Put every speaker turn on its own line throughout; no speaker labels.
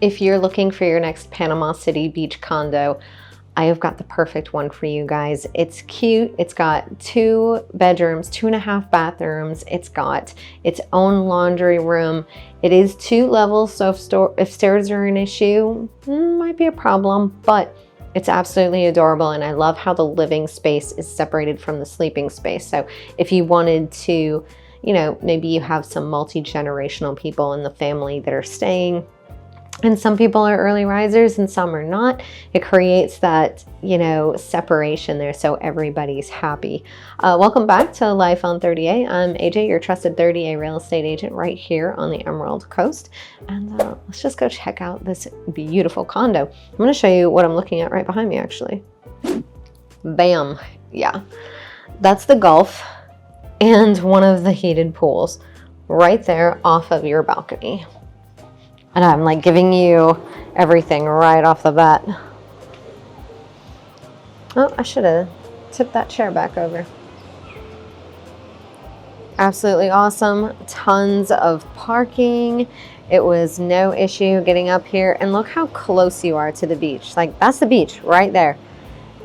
If you're looking for your next Panama City Beach condo, I have got the perfect one for you guys. It's cute. It's got 2 bedrooms, 2.5 bathrooms. It's got its own laundry room. It is 2 levels, so if stairs are an issue, might be a problem, but it's absolutely adorable, and I love how the living space is separated from the sleeping space. So if you wanted to, you know, maybe you have some multi-generational people in the family that are staying, and some people are early risers and some are not. It creates that, you know, separation there so everybody's happy. Welcome back to Life on 30A. I'm AJ, your trusted 30A real estate agent right here on the Emerald Coast. And let's just go check out this beautiful condo. I'm going to show you what I'm looking at right behind me, actually. Bam. Yeah, that's the Gulf and one of the heated pools right there off of your balcony. And I'm like giving you everything right off the bat. Oh, I should have tipped that chair back over. Absolutely awesome. Tons of parking. It was no issue getting up here. And look how close you are to the beach. Like, that's the beach right there.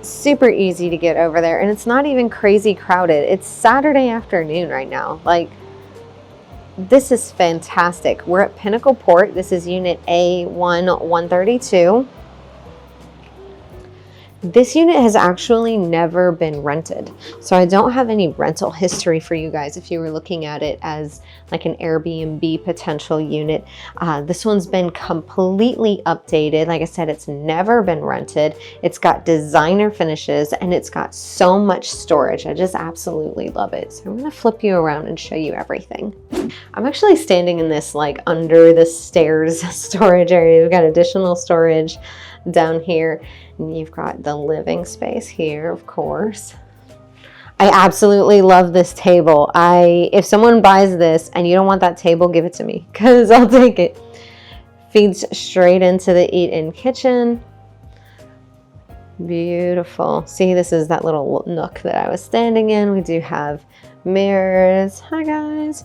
Super easy to get over there. And it's not even crazy crowded. It's Saturday afternoon right now. Like, this is fantastic. We're at Pinnacle Port. This is unit A132. This unit has actually never been rented, so I don't have any rental history for you guys if you were looking at it as like an Airbnb potential unit. This one's been completely updated. Like I said, it's never been rented. It's got designer finishes and it's got so much storage. I just absolutely love it. So I'm gonna flip you around and show you everything. I'm actually standing in this like under the stairs storage area. We've got additional storage down here. And you've got the living space here, of course. I absolutely love this table. If someone buys this and you don't want that table, give it to me because I'll take it. Feeds straight into the eat-in kitchen. Beautiful. See, this is that little nook that I was standing in. We do have mirrors. Hi, guys.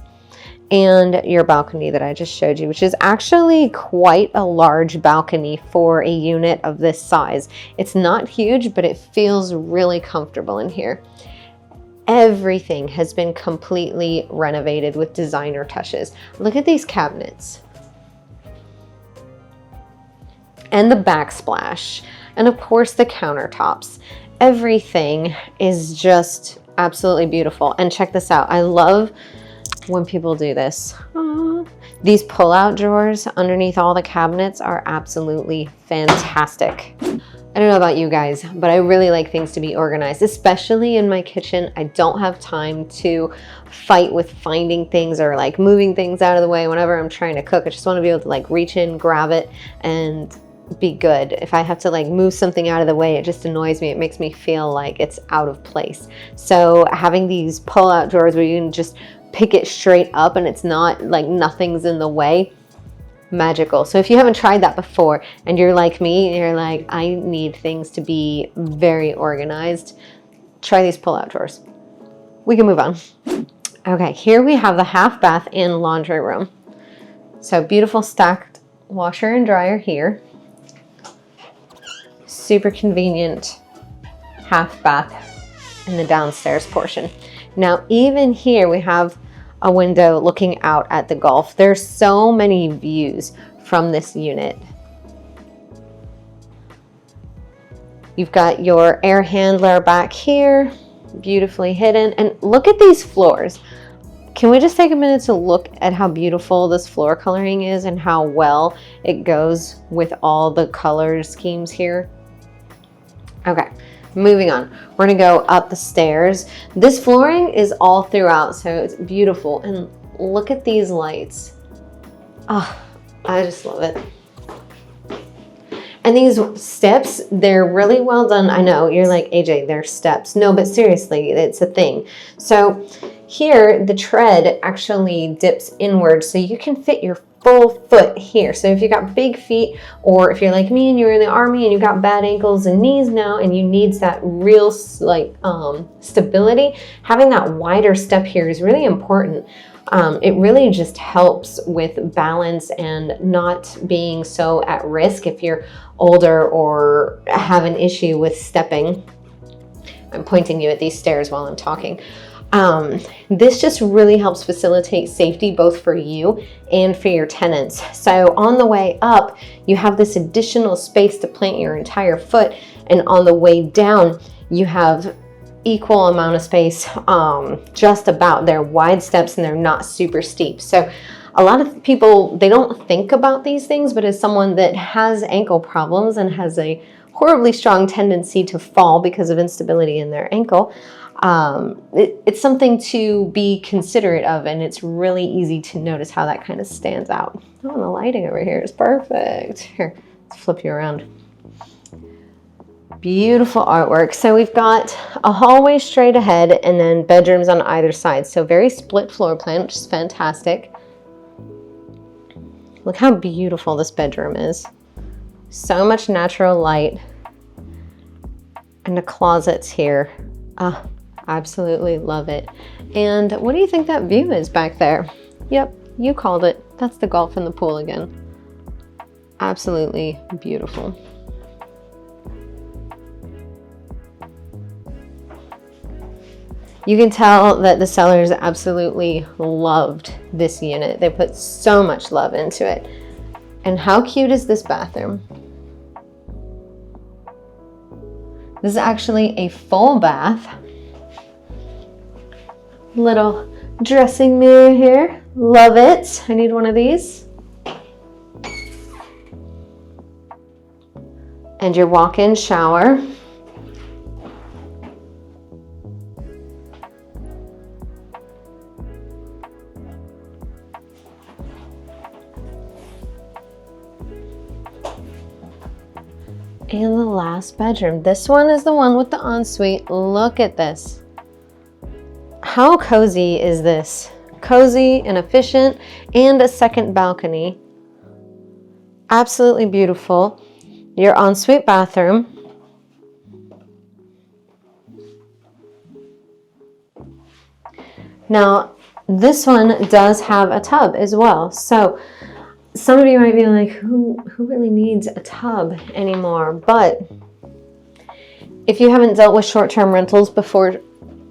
And your balcony that I just showed you, which is actually quite a large balcony for a unit of this size. It's not huge, but it feels really comfortable in here. Everything has been completely renovated with designer touches. Look at these cabinets. And the backsplash. And of course the countertops. Everything is just absolutely beautiful. And check this out. I love when people do this. These pull-out drawers underneath all the cabinets are absolutely fantastic. I don't know about you guys, but I really like things to be organized, especially in my kitchen. I don't have time to fight with finding things or like moving things out of the way whenever I'm trying to cook. I just want to be able to like reach in, grab it, and be good. If I have to like move something out of the way, it just annoys me. It makes me feel like it's out of place. So having these pull-out drawers where you can just pick it straight up and it's not like nothing's in the way, magical. So if you haven't tried that before and you're like me and you're like, I need things to be very organized, try these pull-out drawers. We can move on. Okay, here we have the half bath and laundry room. So beautiful stacked washer and dryer here. Super convenient half bath in the downstairs portion. Now, even here we have a window looking out at the Gulf. There's so many views from this unit. You've got your air handler back here, beautifully hidden. And look at these floors. Can we just take a minute to look at how beautiful this floor coloring is and how well it goes with all the color schemes here? Okay. Moving on, we're gonna go up the stairs. This flooring is all throughout, so it's beautiful. And look at these lights. Oh, I just love it. And these steps, they're really well done. I know, you're like, AJ, they're steps. No, but seriously, it's a thing. So here, the tread actually dips inward, so you can fit your full foot here. So if you got big feet, or if you're like me and you're in the army and you got bad ankles and knees now and you need that real like stability, having that wider step here is really important. It really just helps with balance and not being so at risk if you're older or have an issue with stepping. I'm pointing you at these stairs while I'm talking. This just really helps facilitate safety both for you and for your tenants. So on the way up, you have this additional space to plant your entire foot, and on the way down, you have equal amount of space, just about. They're wide steps and they're not super steep. So a lot of people, they don't think about these things, but as someone that has ankle problems and has a horribly strong tendency to fall because of instability in their ankle, it's something to be considerate of, and it's really easy to notice how that kind of stands out. Oh, and the lighting over here is perfect. Here, let's flip you around. Beautiful artwork. So we've got a hallway straight ahead and then bedrooms on either side. So very split floor plan, which is fantastic. Look how beautiful this bedroom is. So much natural light. And the closets here. Absolutely love it. And what do you think that view is back there? Yep, you called it. That's the golf and the pool again. Absolutely beautiful. You can tell that the sellers absolutely loved this unit. They put so much love into it. And how cute is this bathroom? This is actually a full bath. Little dressing mirror here. Love it. I need one of these. And your walk-in shower. And the last bedroom. This one is the one with the ensuite. Look at this. How cozy is this? Cozy and efficient, and a second balcony. Absolutely beautiful. Your ensuite bathroom. Now, this one does have a tub as well. So some of you might be like, who really needs a tub anymore? But if you haven't dealt with short-term rentals before,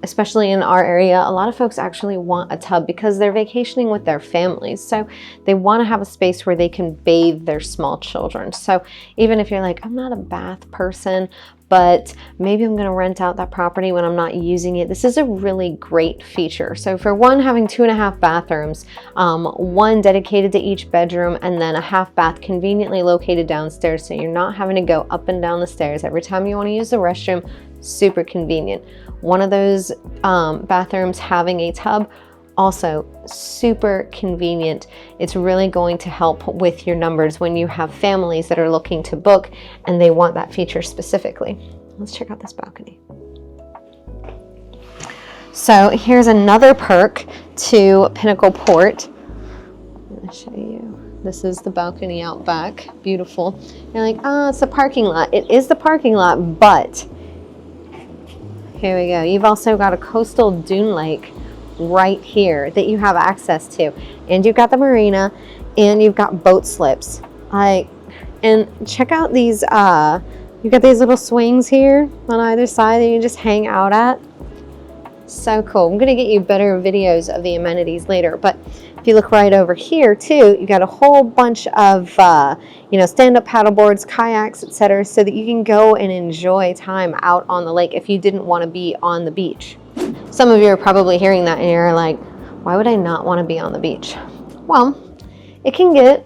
especially in our area, a lot of folks actually want a tub because they're vacationing with their families. So they want to have a space where they can bathe their small children. So even if you're like, I'm not a bath person, but maybe I'm going to rent out that property when I'm not using it, this is a really great feature. So for one, having 2.5 bathrooms, one dedicated to each bedroom, and then a half bath conveniently located downstairs, so you're not having to go up and down the stairs every time you want to use the restroom. Super convenient. One of those bathrooms having a tub, also super convenient. It's really going to help with your numbers when you have families that are looking to book and they want that feature specifically. Let's check out this balcony. So here's another perk to Pinnacle Port. I'm going to show you. This is the balcony out back. Beautiful. You're like, oh, it's the parking lot. It is the parking lot, but here we go. You've also got a coastal dune lake right here that you have access to, and you've got the marina, and you've got boat slips. And check out these. You've got these little swings here on either side that you just hang out at. So cool. I'm gonna get you better videos of the amenities later, but if you look right over here too, you got a whole bunch of stand-up paddle boards, kayaks, etc., so that you can go and enjoy time out on the lake if you didn't want to be on the beach. Some of you are probably hearing that and you're like, why would I not want to be on the beach? Well, it can get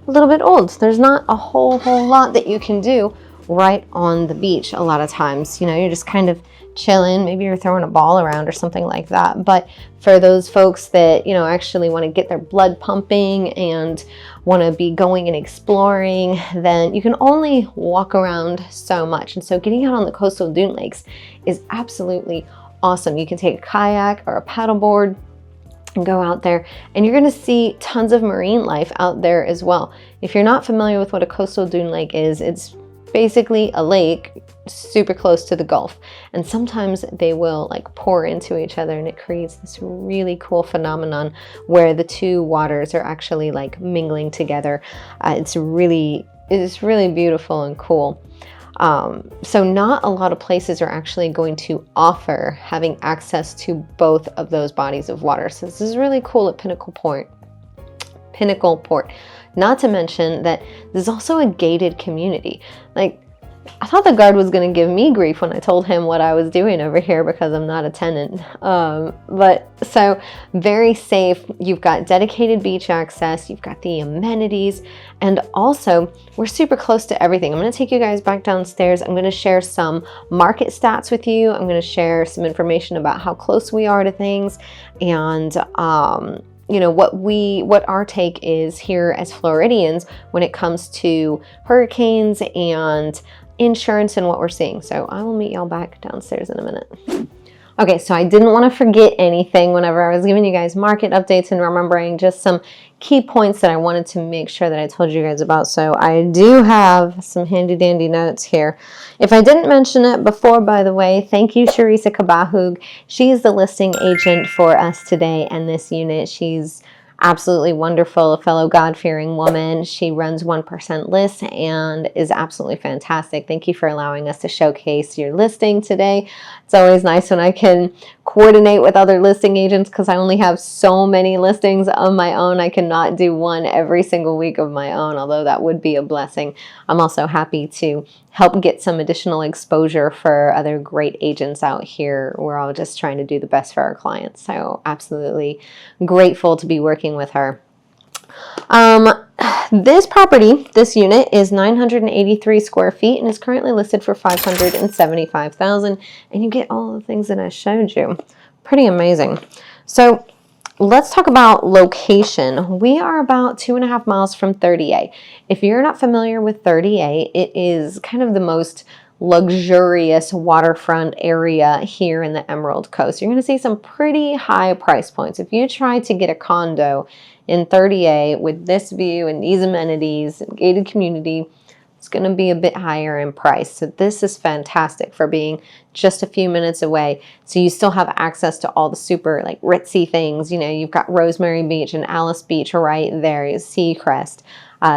a little bit old. There's not a whole lot that you can do right on the beach a lot of times. You're just kind of chilling, maybe you're throwing a ball around or something like that. But for those folks that actually want to get their blood pumping and want to be going and exploring, then you can only walk around so much. And so getting out on the coastal dune lakes is absolutely awesome. You can take a kayak or a paddleboard and go out there, and you're going to see tons of marine life out there as well. If you're not familiar with what a coastal dune lake is, it's basically a lake super close to the Gulf. And sometimes they will like pour into each other, and it creates this really cool phenomenon where the two waters are actually like mingling together. It's really beautiful and cool. So not a lot of places are actually going to offer having access to both of those bodies of water. So this is really cool at Pinnacle Port. Not to mention that there's also a gated community. Like, I thought the guard was going to give me grief when I told him what I was doing over here because I'm not a tenant. But so very safe. You've got dedicated beach access. You've got the amenities. And also, we're super close to everything. I'm going to take you guys back downstairs. I'm going to share some market stats with you. I'm going to share some information about how close we are to things, and you know, what our take is here as Floridians when it comes to hurricanes and insurance and what we're seeing. So I will meet y'all back downstairs in a minute. Okay, so I didn't want to forget anything whenever I was giving you guys market updates and remembering just some key points that I wanted to make sure that I told you guys about. So I do have some handy dandy notes here. If I didn't mention it before, by the way, thank you, Sharisa Kabahug. She's the listing agent for us today and this unit. She's absolutely wonderful, a fellow God-fearing woman. She runs 1% lists and is absolutely fantastic. Thank you for allowing us to showcase your listing today. It's always nice when I can coordinate with other listing agents because I only have so many listings of my own. I cannot do one every single week of my own, although that would be a blessing. I'm also happy to help get some additional exposure for other great agents out here. We're all just trying to do the best for our clients. So absolutely grateful to be working with her. This property, this unit is 983 square feet and is currently listed for $575,000, and you get all the things that I showed you. Pretty amazing. So let's talk about location. We are about 2.5 miles from 30A. If you're not familiar with 30A, it is kind of the most luxurious waterfront area here in the Emerald Coast. You're going to see some pretty high price points. If you try to get a condo in 30A with this view and these amenities and gated community, it's going to be a bit higher in price. So this is fantastic for being just a few minutes away. So you still have access to all the super like ritzy things. You know, you've got Rosemary Beach and Alice Beach right there, Seacrest,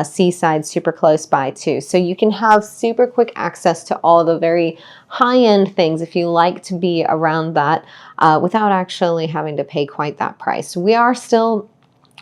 Seaside super close by too. So you can have super quick access to all the very high-end things if you like to be around that without actually having to pay quite that price.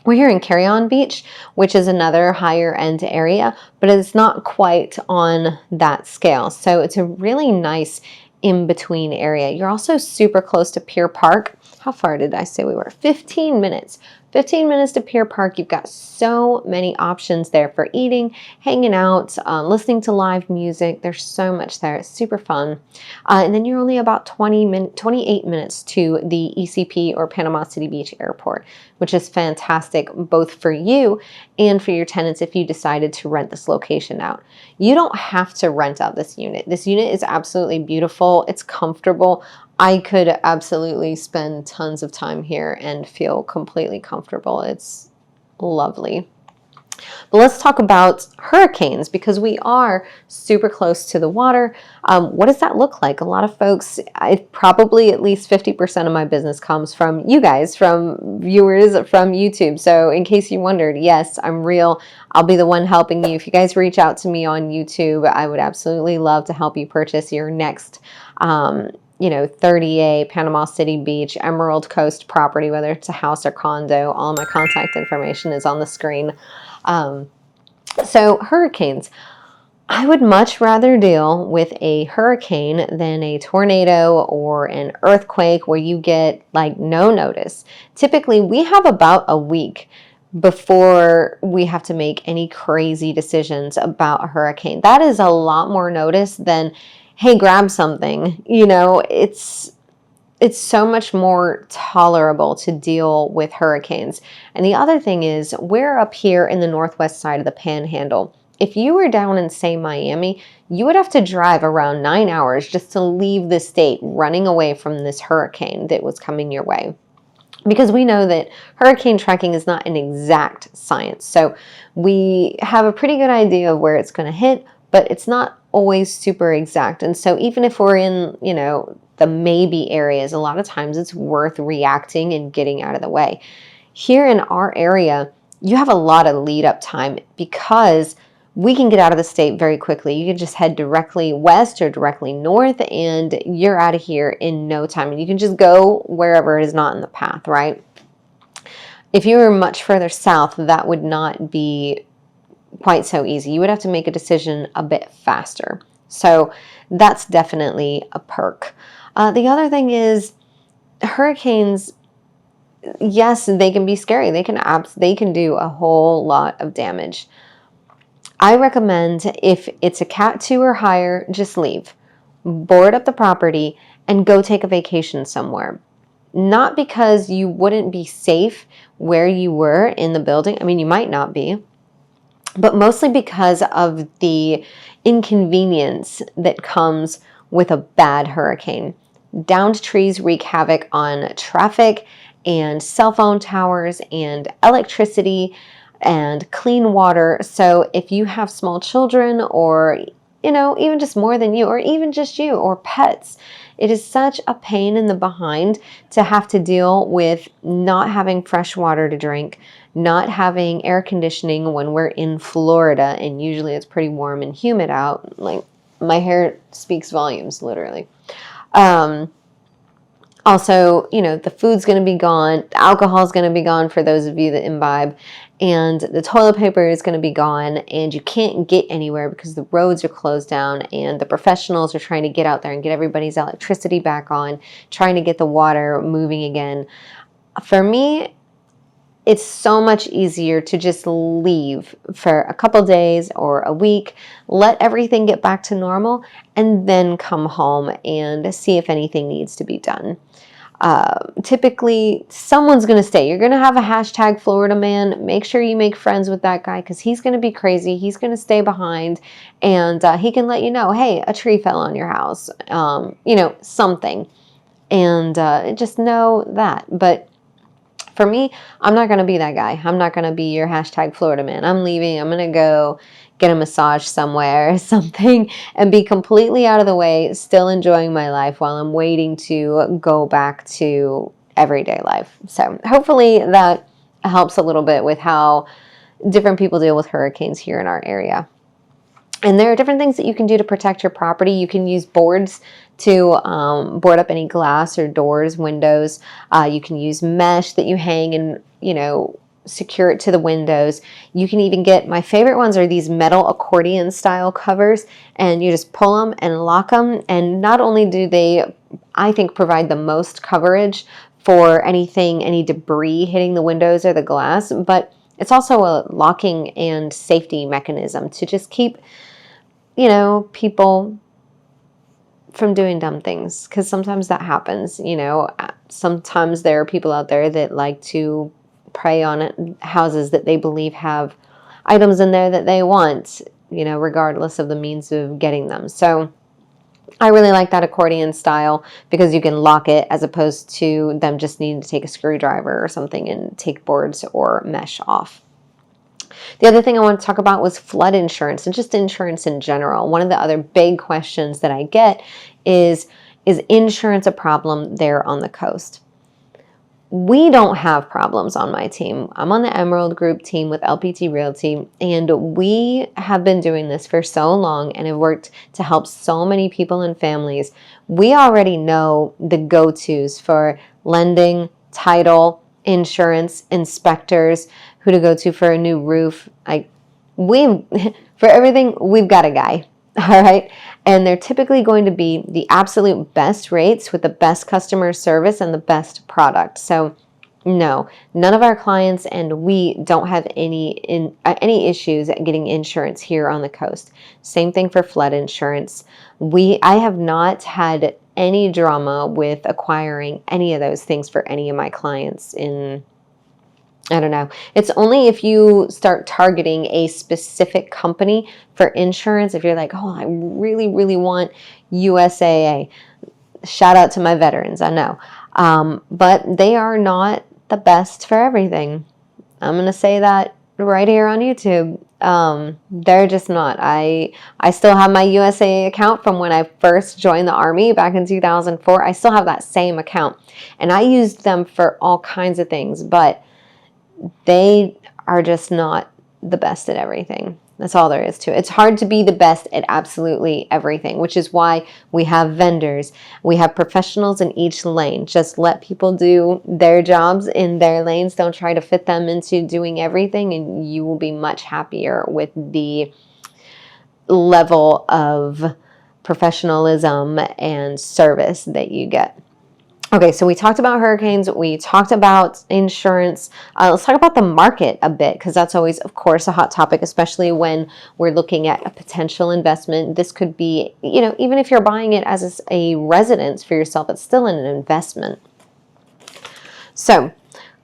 We're here in Carry-On Beach, which is another higher end area, but it's not quite on that scale. So it's a really nice in-between area. You're also super close to Pier Park. How far did I say we were? 15 minutes. 15 minutes to Pier Park. You've got so many options there for eating, hanging out, listening to live music. There's so much there. It's super fun. And then you're only about 28 minutes to the ECP or Panama City Beach Airport, which is fantastic both for you and for your tenants if you decided to rent this location out. You don't have to rent out this unit. This unit is absolutely beautiful. It's comfortable. I could absolutely spend tons of time here and feel completely comfortable. It's lovely. But let's talk about hurricanes because we are super close to the water. What does that look like? A lot of folks, probably at least 50% of my business comes from you guys, from viewers from YouTube. So in case you wondered, yes, I'm real. I'll be the one helping you. If you guys reach out to me on YouTube, I would absolutely love to help you purchase your next 30A, Panama City Beach, Emerald Coast property, whether it's a house or condo. All my contact information is on the screen. So hurricanes. I would much rather deal with a hurricane than a tornado or an earthquake where you get like no notice. Typically, we have about a week before we have to make any crazy decisions about a hurricane. That is a lot more notice than, hey, grab something. You know, it's so much more tolerable to deal with hurricanes. And the other thing is, we're up here in the northwest side of the Panhandle. If you were down in, say, Miami, you would have to drive around 9 hours just to leave the state running away from this hurricane that was coming your way. Because we know that hurricane tracking is not an exact science. So we have a pretty good idea of where it's going to hit, but it's not always super exact. And so even if we're in, you know, the maybe areas, a lot of times it's worth reacting and getting out of the way. Here in our area, you have a lot of lead up time because we can get out of the state very quickly. You can just head directly west or directly north and you're out of here in no time. And you can just go wherever it is not in the path, right? If you were much further south, that would not be quite so easy. You would have to make a decision a bit faster. So that's definitely a perk. The other thing is hurricanes, yes, they can be scary. They can do a whole lot of damage. I recommend if it's a Cat 2 or higher, just leave. Board up the property and go take a vacation somewhere. Not because you wouldn't be safe where you were in the building. I mean, you might not be, but mostly because of the inconvenience that comes with a bad hurricane. Downed trees wreak havoc on traffic and cell phone towers and electricity and clean water. So if you have small children or, you know, even just more than you, or even just you or pets, it is such a pain in the behind to have to deal with not having fresh water to drink, not having air conditioning when we're in Florida, and usually it's pretty warm and humid out. Like, my hair speaks volumes, literally. Also, you know, the food's going to be gone, the alcohol's going to be gone for those of you that imbibe, and the toilet paper is going to be gone, and you can't get anywhere because the roads are closed down, and the professionals are trying to get out there and get everybody's electricity back on, trying to get the water moving again. For me, it's so much easier to just leave for a couple days or a week, let everything get back to normal, and then come home and see if anything needs to be done. Typically, someone's going to stay. You're going to have a hashtag Florida man. Make sure you make friends with that guy because he's going to be crazy. He's going to stay behind, and he can let you know, hey, a tree fell on your house, you know, something. And just know that. But for me, I'm not going to be that guy. I'm not going to be your hashtag Florida man. I'm leaving. I'm going to go get a massage somewhere or something and be completely out of the way, still enjoying my life while I'm waiting to go back to everyday life. So hopefully that helps a little bit with how different people deal with hurricanes here in our area. And there are different things that you can do to protect your property. You can use boards to board up any glass or doors, windows. You can use mesh that you hang and, you know, secure it to the windows. You can even get, my favorite ones are these metal accordion style covers, and you just pull them and lock them. And not only do they, I think, provide the most coverage for anything, any debris hitting the windows or the glass, but it's also a locking and safety mechanism to just keep, you know, people from doing dumb things, because sometimes that happens. You know, sometimes there are people out there that like to prey on houses that they believe have items in there that they want, you know, regardless of the means of getting them. So I really like that accordion style because you can lock it as opposed to them just needing to take a screwdriver or something and take boards or mesh off. The other thing I want to talk about was flood insurance and just insurance in general. One of the other big questions that I get is insurance a problem there on the coast? We don't have problems on my team. I'm on the Emerald Group team with LPT Realty, and we have been doing this for so long and have worked to help so many people and families. We already know the go-tos for lending, title, insurance, inspectors, who to go to for a new roof. For everything, we've got a guy. All right. And they're typically going to be the absolute best rates with the best customer service and the best product. So no, none of our clients and we don't have any issues at getting insurance here on the coast. Same thing for flood insurance. I have not had any drama with acquiring any of those things for any of my clients in, I don't know. It's only if you start targeting a specific company for insurance. If you're like, oh, I really, really want USAA. Shout out to my veterans, I know. But they are not the best for everything. I'm going to say that right here on YouTube. They're just not. I still have my USA account from when I first joined the Army back in 2004. I still have that same account, and I used them for all kinds of things, but they are just not the best at everything. That's all there is to it. It's hard to be the best at absolutely everything, which is why we have vendors. We have professionals in each lane. Just let people do their jobs in their lanes. Don't try to fit them into doing everything, and you will be much happier with the level of professionalism and service that you get. Okay, so we talked about hurricanes, we talked about insurance. Let's talk about the market a bit, because that's always, of course, a hot topic, especially when we're looking at a potential investment. This could be, you know, even if you're buying it as a residence for yourself, it's still an investment. So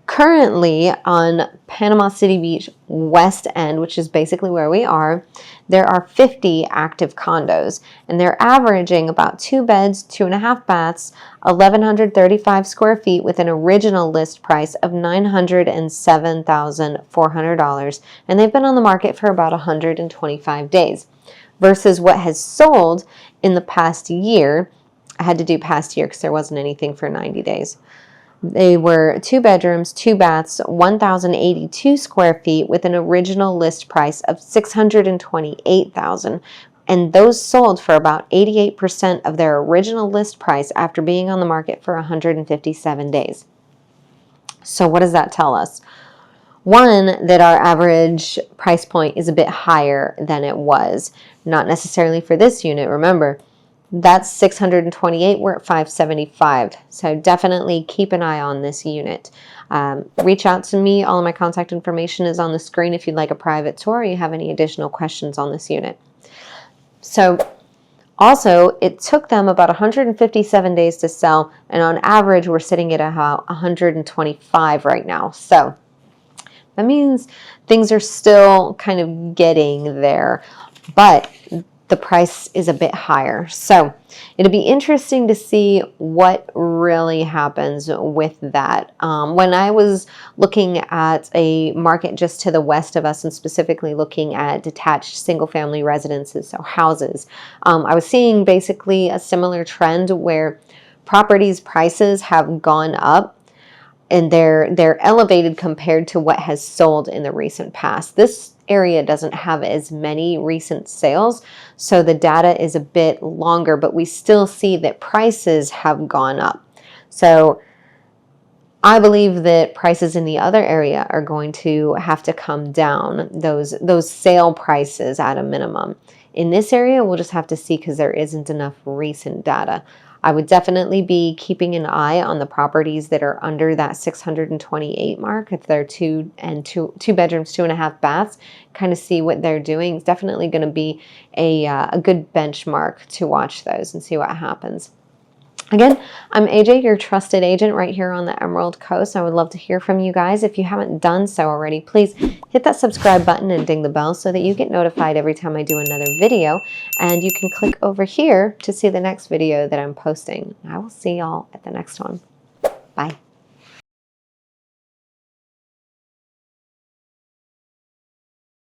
currently on Panama City Beach West End, which is basically where we are, there are 50 active condos, and they're averaging about 2 beds, 2.5 baths, 1,135 square feet with an original list price of $907,400, and they've been on the market for about 125 days, versus what has sold in the past year. I had to do past year because there wasn't anything for 90 days. They were 2 bedrooms, 2 baths, 1,082 square feet with an original list price of $628,000. And those sold for about 88% of their original list price after being on the market for 157 days. So what does that tell us? One, that our average price point is a bit higher than it was. Not necessarily for this unit, remember. That's 628. We're at 575. So definitely keep an eye on this unit. Reach out to me. All of my contact information is on the screen if you'd like a private tour or you have any additional questions on this unit. So also, it took them about 157 days to sell, and on average, we're sitting at about 125 right now. So that means things are still kind of getting there, but the price is a bit higher. So it'll be interesting to see what really happens with that. When I was looking at a market just to the west of us, and specifically looking at detached single-family residences, so houses, I was seeing basically a similar trend where properties' prices have gone up, and they're elevated compared to what has sold in the recent past. This area doesn't have as many recent sales, so the data is a bit longer, but we still see that prices have gone up. So I believe that prices in the other area are going to have to come down, those sale prices at a minimum. In this area, we'll just have to see because there isn't enough recent data. I would definitely be keeping an eye on the properties that are under that 628 mark. If they're two bedrooms, 2.5 baths, kind of see what they're doing. It's definitely going to be a good benchmark to watch those and see what happens. Again, I'm AJ, your trusted agent right here on the Emerald Coast. I would love to hear from you guys. If you haven't done so already, please hit that subscribe button and ding the bell so that you get notified every time I do another video. And you can click over here to see the next video that I'm posting. I will see y'all at the next one. Bye.